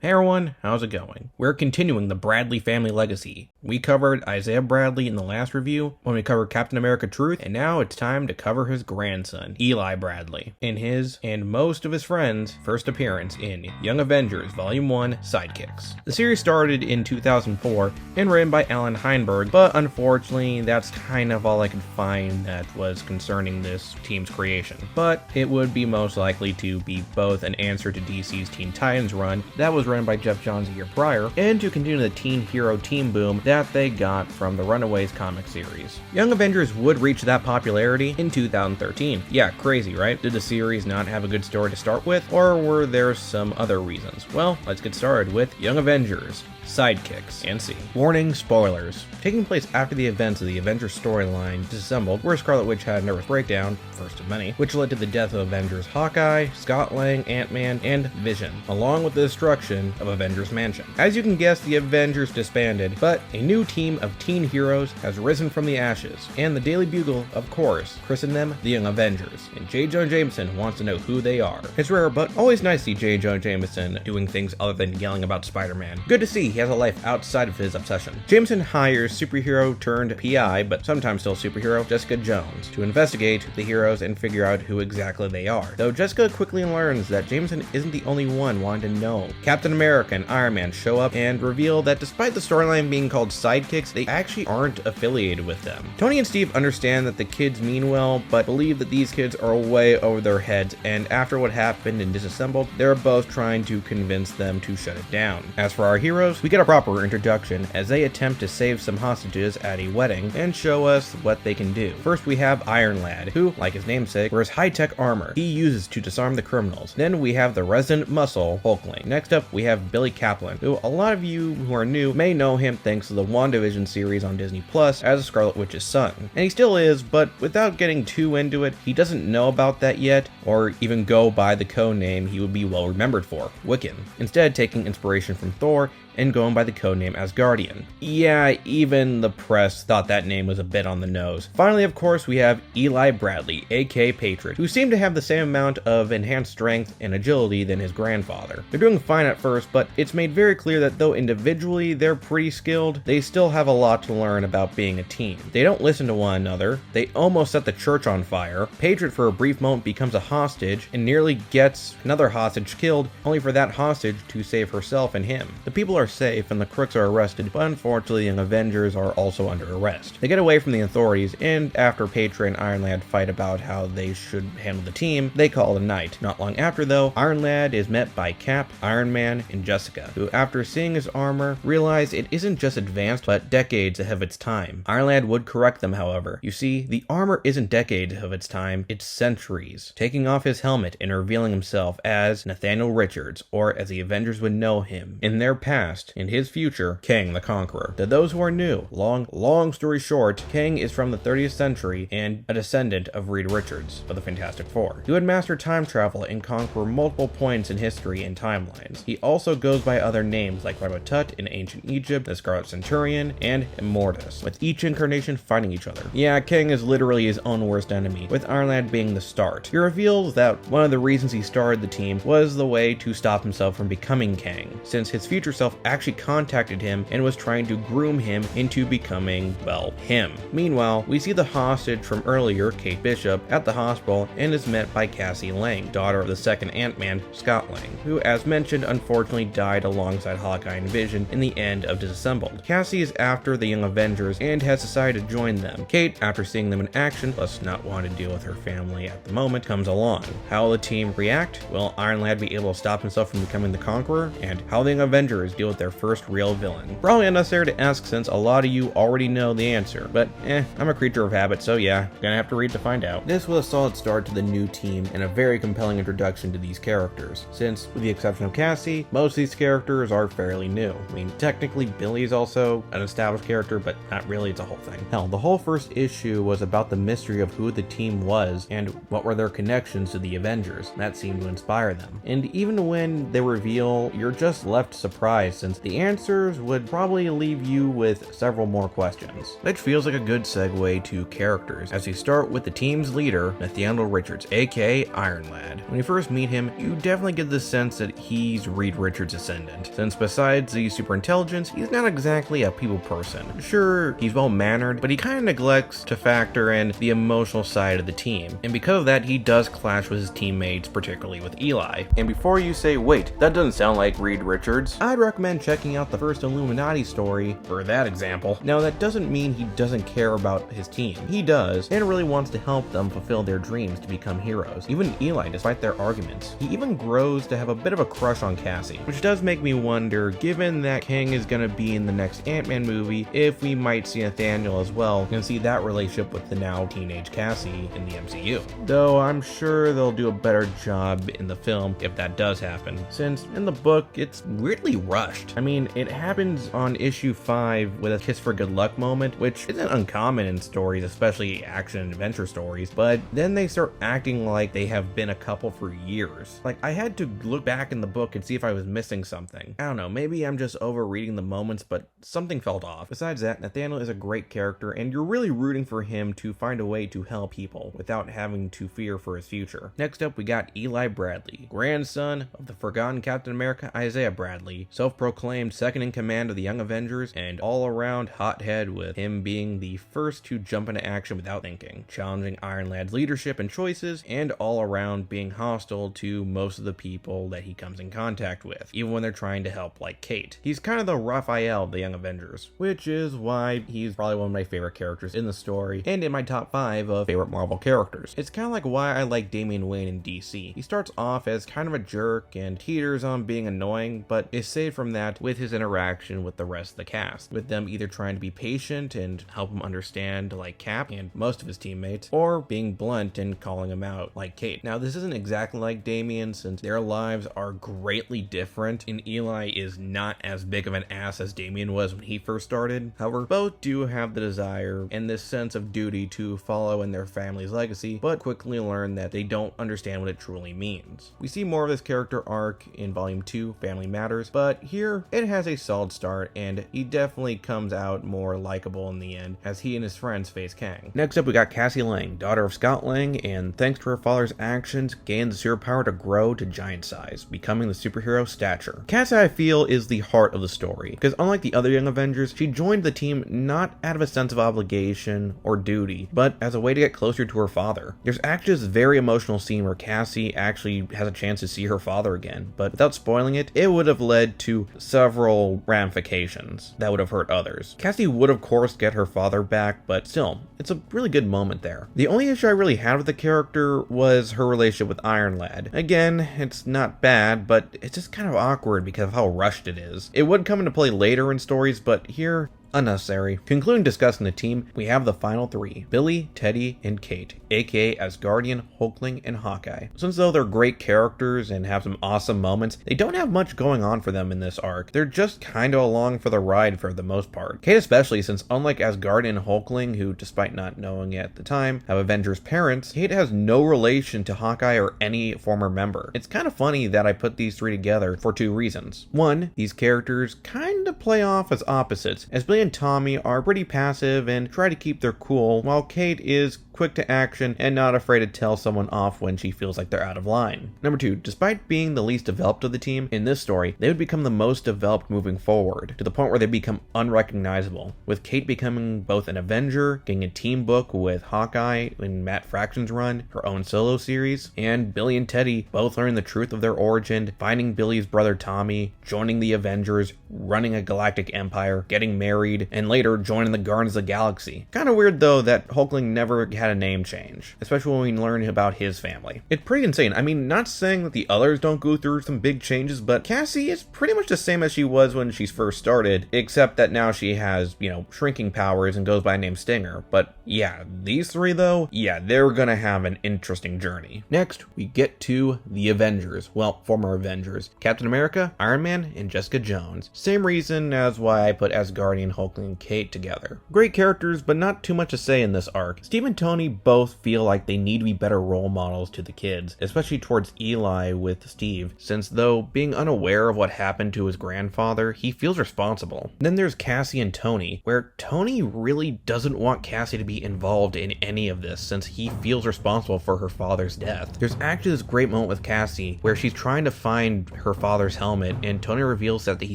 Hey everyone, how's it going? We're continuing the Bradley family legacy. We covered Isaiah Bradley in the last review when we covered Captain America Truth, and now it's time to cover his grandson, Eli Bradley, in his, and most of his friends' first appearance in Young Avengers Vol.1 Sidekicks. The series started in 2004 and written by Alan Heinberg, but unfortunately that's kind of all I could find that was concerning this team's creation. But it would be most likely to be both an answer to DC's Teen Titans run that was run by Jeff Johns a year prior, and to continue the teen hero team boom that they got from the Runaways comic series. Young Avengers would reach that popularity in 2013. Yeah, crazy, right? Did the series not have a good story to start with, or were there some other reasons? Well, let's get started with Young Avengers Sidekicks, and see. Warning, spoilers. Taking place after the events of the Avengers storyline disassembled, where Scarlet Witch had a nervous breakdown, first of many, which led to the death of Avengers Hawkeye, Scott Lang, Ant-Man, and Vision, along with the destruction of Avengers Mansion. As you can guess, the Avengers disbanded, but a new team of teen heroes has risen from the ashes, and the Daily Bugle, of course, christened them the Young Avengers, and J. Jonah Jameson wants to know who they are. It's rare, but always nice to see J. Jonah Jameson doing things other than yelling about Spider-Man. Good to see he has a life outside of his obsession. Jameson hires superhero turned PI, but sometimes still superhero, Jessica Jones, to investigate the heroes and figure out who exactly they are. Though Jessica quickly learns that Jameson isn't the only one wanting to know. Captain America and Iron Man show up and reveal that despite the storyline being called Sidekicks, they actually aren't affiliated with them. Tony and Steve understand that the kids mean well, but believe that these kids are way over their heads, and after what happened in Disassembled, they're both trying to convince them to shut it down. As for our heroes, we get a proper introduction as they attempt to save some hostages at a wedding and show us what they can do. First we have Iron Lad, who, like his namesake, wears high-tech armor he uses to disarm the criminals. Then we have the resident muscle, Hulkling. Next up we have Billy Kaplan, who a lot of you who are new may know him thanks to the WandaVision series on Disney Plus as Scarlet Witch's son. And he still is, but without getting too into it, he doesn't know about that yet, or even go by the codename he would be well remembered for, Wiccan, instead taking inspiration from Thor and going by the codename Asgardian. Yeah, even the press thought that name was a bit on the nose. Finally, of course, we have Eli Bradley, aka Patriot, who seemed to have the same amount of enhanced strength and agility than his grandfather. They're doing fine at first, but it's made very clear that though individually they're pretty skilled, they still have a lot to learn about being a team. They don't listen to one another, they almost set the church on fire, Patriot for a brief moment becomes a hostage and nearly gets another hostage killed, only for that hostage to save herself and him. The people are safe and the crooks are arrested, but unfortunately the Young Avengers are also under arrest. They get away from the authorities, and after Patriot and Iron Lad fight about how they should handle the team, they call it a night. Not long after though, Iron Lad is met by Cap, Iron Man, and Jessica, who after seeing his armor, realize it isn't just advanced, but decades ahead of its time. Iron Lad would correct them, however. You see, the armor isn't decades of its time, it's centuries. Taking off his helmet and revealing himself as Nathaniel Richards, or as the Avengers would know him, in their past, in his future, Kang the Conqueror. To those who are new, long story short, Kang is from the 30th century and a descendant of Reed Richards of the Fantastic Four, who had mastered time travel and conquer multiple points in history and timelines. He also goes by other names like Ramatut in ancient Egypt, the Scarlet Centurion, and Immortus, with each incarnation fighting each other. Yeah, Kang is literally his own worst enemy, with Iron Lad being the start. He reveals that one of the reasons he started the team was the way to stop himself from becoming Kang, since his future self actually contacted him and was trying to groom him into becoming, well, him. Meanwhile, we see the hostage from earlier, Kate Bishop, at the hospital and is met by Cassie Lang, daughter of the second Ant-Man, Scott Lang, who, as mentioned, unfortunately died alongside Hawkeye and Vision in the end of Disassembled. Cassie is after the Young Avengers and has decided to join them. Kate, after seeing them in action, plus not wanting to deal with her family at the moment, comes along. How will the team react? Will Iron Lad be able to stop himself from becoming the Conqueror? And how will the Young Avengers deal with their first real villain? Probably unnecessary to ask since a lot of you already know the answer, but I'm a creature of habit, so yeah, gonna have to read to find out. This was a solid start to the new team and a very compelling introduction to these characters, since with the exception of Cassie, most of these characters are fairly new. I mean, technically Billy is also an established character, but not really, it's a whole thing. Hell, the whole first issue was about the mystery of who the team was and what were their connections to the Avengers. That seemed to inspire them. And even when they reveal, you're just left surprised since the answers would probably leave you with several more questions. Which feels like a good segue to characters, as we start with the team's leader, Nathaniel Richards, aka Iron Lad. When you first meet him, you definitely get the sense that he's Reed Richards' ascendant, since besides the super intelligence, he's not exactly a people person. Sure, he's well-mannered, but he kind of neglects to factor in the emotional side of the team, and because of that, he does clash with his teammates, particularly with Eli. And before you say, wait, that doesn't sound like Reed Richards, I'd recommend checking out the first Illuminati story for that example. Now, that doesn't mean he doesn't care about his team. He does, and really wants to help them fulfill their dreams to become heroes. Even Eli, despite their arguments, he even grows to have a bit of a crush on Cassie, which does make me wonder, given that King is going to be in the next Ant-Man movie, if we might see Nathaniel as well and see that relationship with the now teenage Cassie in the MCU. Though I'm sure they'll do a better job in the film if that does happen, since in the book it's weirdly rushed. I mean, it happens on issue 5 with a kiss for good luck moment, which isn't uncommon in stories, especially action and adventure stories, but then they start acting like they have been a couple for years. Like, I had to look back in the book and see if I was missing something. I don't know, maybe I'm just overreading the moments, but something felt off. Besides that, Nathaniel is a great character, and you're really rooting for him to find a way to help people without having to fear for his future. Next up, we got Eli Bradley, grandson of the forgotten Captain America Isaiah Bradley, self-proclaimed second in command of the Young Avengers, and all-around hothead, with him being the first to jump into action without thinking, challenging Iron Lad's leadership and choices, and all around being hostile to most of the people that he comes in contact with, even when they're trying to help, like Kate. He's kind of the Raphael of the Young Avengers, which is why he's probably one of my favorite characters in the story, and in my top 5 of favorite Marvel characters. It's kind of like why I like Damian Wayne in DC. He starts off as kind of a jerk and teeters on being annoying, but is saved from that with his interaction with the rest of the cast, with them either trying to be patient and help him understand, like Cap and most of his teammates, or being blunt and calling him out, like Kate. Now, this isn't exactly like Damian, since their lives are greatly different, and Eli is not as big of an ass as Damian was when he first started. However, both do have the desire and this sense of duty to follow in their family's legacy, but quickly learn that they don't understand what it truly means. We see more of this character arc in Volume 2, Family Matters, but here it has a solid start, and he definitely comes out more likable in the end as he and his friends face Kang. Next up, we got Cassie Lang, daughter of Scott Lang, and thanks to her father's actions, gained the superpower to grow to giant size, becoming the superhero Stature. Cassie, I feel, is the heart of the story, because unlike the other Young Avengers, she joined the team not out of a sense of obligation or duty, but as a way to get closer to her father. There's actually this very emotional scene where Cassie actually has a chance to see her father again, but without spoiling it, it would have led to several ramifications that would have hurt others. Cassie would of course get her father back, but still, it's a really good moment there. The only issue I really had with the character was her relationship with Iron Lad. Again, it's not bad, but it's just kind of awkward because of how rushed it is. It would come into play later in stories, but here, unnecessary. Concluding discussing the team, we have the final 3, Billy, Teddy, and Kate, aka Asgardian, Hulkling, and Hawkeye. Since though they're great characters and have some awesome moments, they don't have much going on for them in this arc. They're just kinda along for the ride for the most part. Kate especially, since unlike Asgardian and Hulkling, who despite not knowing it at the time, have Avengers parents, Kate has no relation to Hawkeye or any former member. It's kind of funny that I put these 3 together for 2 reasons. One, these characters kinda play off as opposites, as Billy and Tommy are pretty passive and try to keep their cool, while Kate is quick to action and not afraid to tell someone off when she feels like they're out of line. Number 2, despite being the least developed of the team, in this story, they would become the most developed moving forward, to the point where they become unrecognizable, with Kate becoming both an Avenger, getting a team book with Hawkeye in Matt Fraction's run, her own solo series, and Billy and Teddy both learning the truth of their origin, finding Billy's brother Tommy, joining the Avengers, running a galactic empire, getting married, and later joining the Guardians of the Galaxy. Kinda weird though that Hulkling never had a name change, especially when we learn about his family. It's pretty insane. I mean, not saying that the others don't go through some big changes, but Cassie is pretty much the same as she was when she first started, except that now she has, shrinking powers and goes by the name Stinger. But yeah, these 3 though, yeah, they're gonna have an interesting journey. Next, we get to the Avengers. Well, former Avengers. Captain America, Iron Man, and Jessica Jones. Same reason as why I put Asgardian, Hulk and Kate together. Great characters, but not too much to say in this arc. Steve and Tony both feel like they need to be better role models to the kids, especially towards Eli with Steve, since though being unaware of what happened to his grandfather, he feels responsible. Then there's Cassie and Tony, where Tony really doesn't want Cassie to be involved in any of this since he feels responsible for her father's death. There's actually this great moment with Cassie where she's trying to find her father's helmet and Tony reveals that he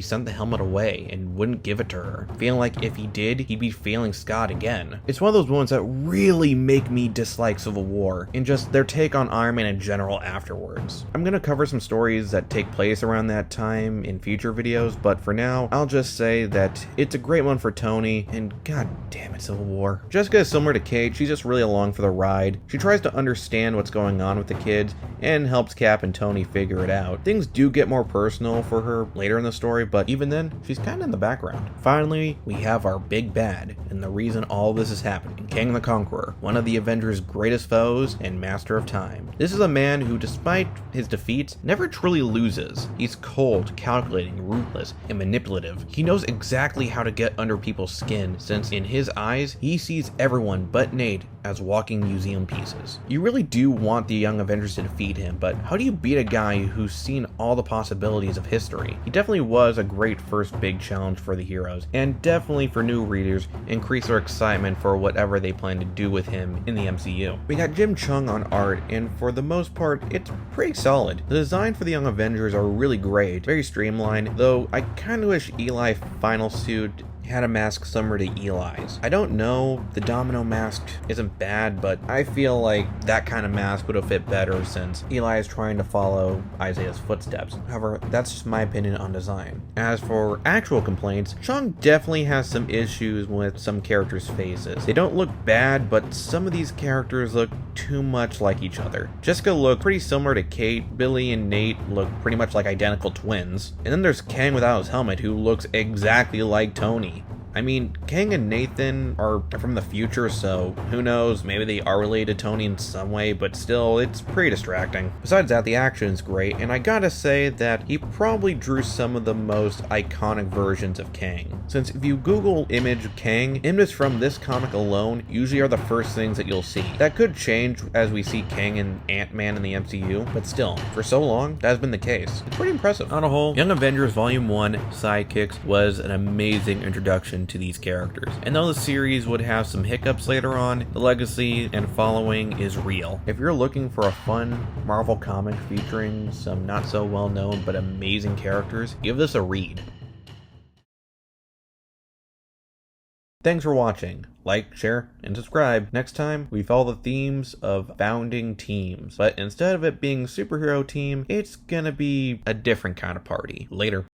sent the helmet away and wouldn't give it to her, feeling like if he did, he'd be failing Scott again. It's one of those moments that really make me dislike Civil War and just their take on Iron Man in general afterwards. I'm gonna cover some stories that take place around that time in future videos, but for now, I'll just say that it's a great one for Tony, and god damn it, Civil War. Jessica is similar to Kate, she's just really along for the ride. She tries to understand what's going on with the kids and helps Cap and Tony figure it out. Things do get more personal for her later in the story, but even then, she's kind of in the background. Finally, we have our big bad, and the reason all this is happening. Kang the Conqueror, one of the Avengers' greatest foes and master of time. This is a man who, despite his defeats, never truly loses. He's cold, calculating, ruthless, and manipulative. He knows exactly how to get under people's skin, since in his eyes, he sees everyone but Nate as walking museum pieces. You really do want the Young Avengers to defeat him, but how do you beat a guy who's seen all the possibilities of history? He definitely was a great first big challenge for the heroes, and definitely for new readers, increase their excitement for whatever they plan to do with him in the MCU. We got Jim Chung on art, and for the most part, it's pretty solid. The design for the Young Avengers are really great, very streamlined, though I kinda wish Eli's final suit had a mask similar to Eli's. I don't know, the domino mask isn't bad, but I feel like that kind of mask would have fit better since Eli is trying to follow Isaiah's footsteps. However, that's just my opinion on design. As for actual complaints, Chung definitely has some issues with some characters' faces. They don't look bad, but some of these characters look too much like each other. Jessica looked pretty similar to Kate, Billy and Nate look pretty much like identical twins, and then there's Kang without his helmet who looks exactly like Tony. I mean, Kang and Nathan are from the future, so who knows, maybe they are related to Tony in some way, but still, it's pretty distracting. Besides that, the action is great, and I gotta say that he probably drew some of the most iconic versions of Kang. Since if you Google image Kang, images from this comic alone usually are the first things that you'll see. That could change as we see Kang and Ant-Man in the MCU, but still, for so long, that has been the case. It's pretty impressive. On a whole, Young Avengers Volume 1 Sidekicks was an amazing introduction to these characters. And though the series would have some hiccups later on, the legacy and following is real. If you're looking for a fun Marvel comic featuring some not so well known but amazing characters, give this a read. Thanks for watching. Like, share, and subscribe. Next time, we follow the themes of founding teams, but instead of it being superhero team, it's gonna be a different kind of party. Later.